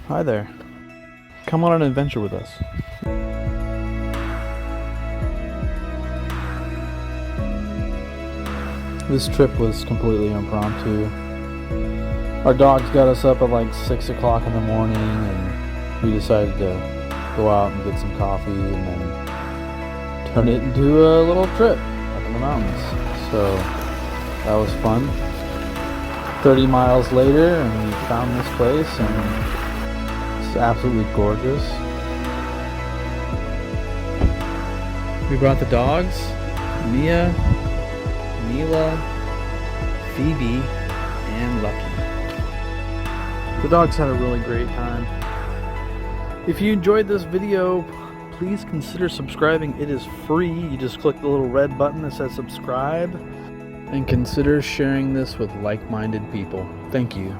Hi there. Come on an adventure with us. This trip was completely impromptu. Our dogs got us up at like 6 o'clock in the morning, and we decided to go out and get some coffee and then turn it into a little trip up in the mountains. So that was fun. 30 miles later, and we found this place, and it's absolutely gorgeous. We brought the dogs, Mia, Mila, Phoebe, and Lucky. The dogs had a really great time. If you enjoyed this video, please consider subscribing. It is free. You just click the little red button that says subscribe, and consider sharing this with like-minded people. Thank you.